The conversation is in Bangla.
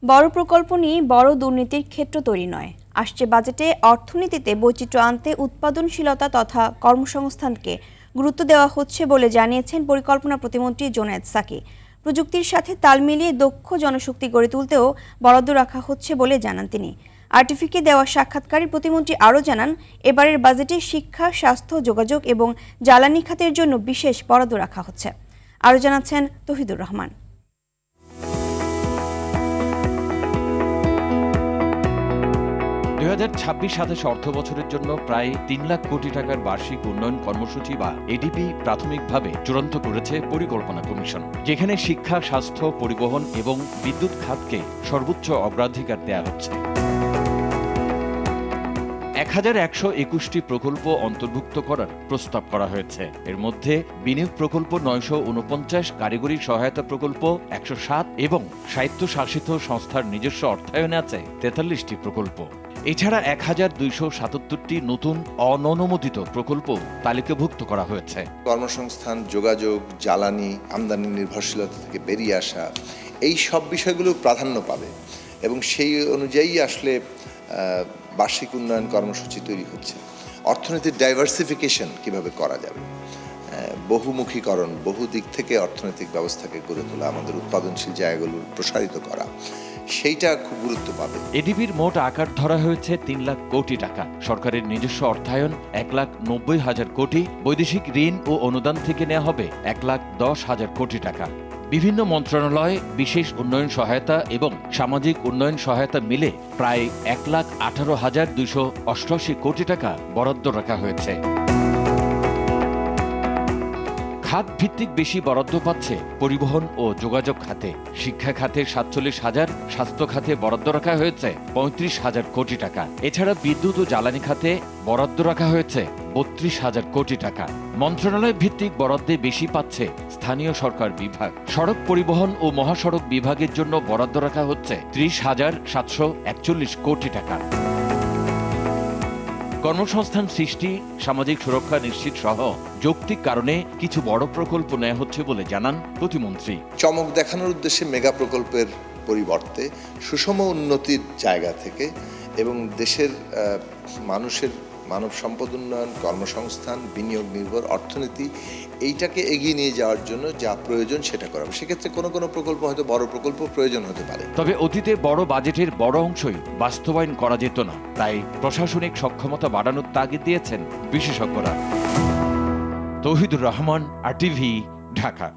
বড় প্রকল্প নিয়ে বড় দুর্নীতির ক্ষেত্র তৈরি নয়। আসছে বাজেটে অর্থনীতিতে বৈচিত্র্য আনতে উৎপাদনশীলতা তথা কর্মসংস্থানকে গুরুত্ব দেওয়া হচ্ছে বলে জানিয়েছেন পরিকল্পনা প্রতিমন্ত্রী জোনায়েদ সাকি। প্রযুক্তির সাথে তাল মিলিয়ে দক্ষ জনশক্তি গড়ে তুলতেও বরাদ্দ রাখা হচ্ছে বলে জানান তিনি। আরটিভিকে দেওয়া সাক্ষাৎকারে প্রতিমন্ত্রী আরও জানান, এবারের বাজেটে শিক্ষা, স্বাস্থ্য, যোগাযোগ এবং জ্বালানি খাতের জন্য বিশেষ বরাদ্দ রাখা হচ্ছে। আরও জানাচ্ছেন তৌহিদুর রহমান। 2026-27 অর্থ বছরের জন্য প্রায় 3 লাখ কোটি টাকার বার্ষিক উন্নয়ন কর্মসূচি বা এডিপি প্রাথমিকভাবে চূড়ান্ত করেছে পরিকল্পনা কমিশন, যেখানে শিক্ষা, স্বাস্থ্য, পরিবহন এবং বিদ্যুৎ খাতকে সর্বোচ্চ অগ্রাধিকার দেওয়া হচ্ছে। 1121টি প্রকল্প অন্তর্ভুক্ত করার প্রস্তাব করা হয়েছে। এর মধ্যে বিনিয়োগ প্রকল্প 949, কারিগরি সহায়তা প্রকল্প 107 এবং স্বায়ত্তশাসিত সংস্থার নিজস্ব অর্থায়নে আছে 43টি প্রকল্প। এছাড়া 1277টি নতুন অননুমোদিত প্রকল্প তালিকাভুক্ত করা হয়েছে। কর্মসংস্থান, যোগাযোগ, জ্বালানি, আমদানি নির্ভরশীলতা থেকে বেরিয়ে আসা, এই সব বিষয়গুলো প্রাধান্য পাবে এবং সেই অনুযায়ী আসলে বার্ষিক উন্নয়ন কর্মসূচি তৈরি হচ্ছে। অর্থনীতির ডাইভার্সিফিকেশন কিভাবে করা যাবে, বহুমুখীকরণ, বহু দিক থেকে অর্থনৈতিক ব্যবস্থাকে গড়ে তোলা, আমাদের উৎপাদনশীল জায়গাগুলো প্রসারিত করা, সেইটা খুব গুরুত্ব পাবে। এডিবির মোট আকার ধরা হয়েছে 3 লাখ কোটি টাকা। সরকারের নিজস্ব অর্থায়ন 1,90,000 কোটি, বৈদেশিক ঋণ ও অনুদান থেকে নেওয়া হবে 1,10,000 কোটি টাকা। বিভিন্ন মন্ত্রণালয়, বিশেষ উন্নয়ন সহায়তা এবং সামাজিক উন্নয়ন সহায়তা মিলে প্রায় 1,18,288 কোটি টাকা বরাদ্দ রাখা হয়েছে। খাত ভিত্তিক বেশি বরাদ্দ পাচ্ছে পরিবহন ও যোগাযোগ খাতে। শিক্ষা খাতে 47,000, স্বাস্থ্য খাতে বরাদ্দ রাখা হয়েছে 35,000 কোটি টাকা। এছাড়া বিদ্যুৎ ও জ্বালানি খাতে বরাদ্দ রাখা হয়েছে 32,000 কোটি টাকা। মন্ত্রণালয় ভিত্তিক বরাদ্দে বেশি পাচ্ছে স্থানীয় সরকার বিভাগ। সড়ক পরিবহন ও মহাসড়ক বিভাগের জন্য বরাদ্দ রাখা হচ্ছে 30,741 কোটি টাকা। কর্মসংস্থান সৃষ্টি, সামাজিক সুরক্ষা নিশ্চিত সহ যৌক্তিক কারণে কিছু বড় প্রকল্প নেওয়া হচ্ছে বলে জানান প্রতিমন্ত্রী। চমক দেখানোর উদ্দেশ্যে মেগা প্রকল্পের পরিবর্তে সুষম উন্নতির জায়গা থেকে এবং দেশের মানুষের মানব সম্পদ উন্নয়ন, কর্মসংস্থান, বিনিয়োগ নির্ভর অর্থনীতি, এইটাকে এগিয়ে নিয়ে যাওয়ার জন্য যা প্রয়োজন সেটা করা হবে। সেক্ষেত্রে কোনো কোনো প্রকল্প হয়তো বড় প্রকল্প প্রয়োজন হতে পারে। তবে অতীতে বড় বাজেটের বড় অংশই বাস্তবায়ন করা যেত না, তাই প্রশাসনিক সক্ষমতা বাড়ানোর তাগিদ দিয়েছেন বিশেষজ্ঞরা। তৌহিদুর রহমান, আরটিভি, ঢাকা।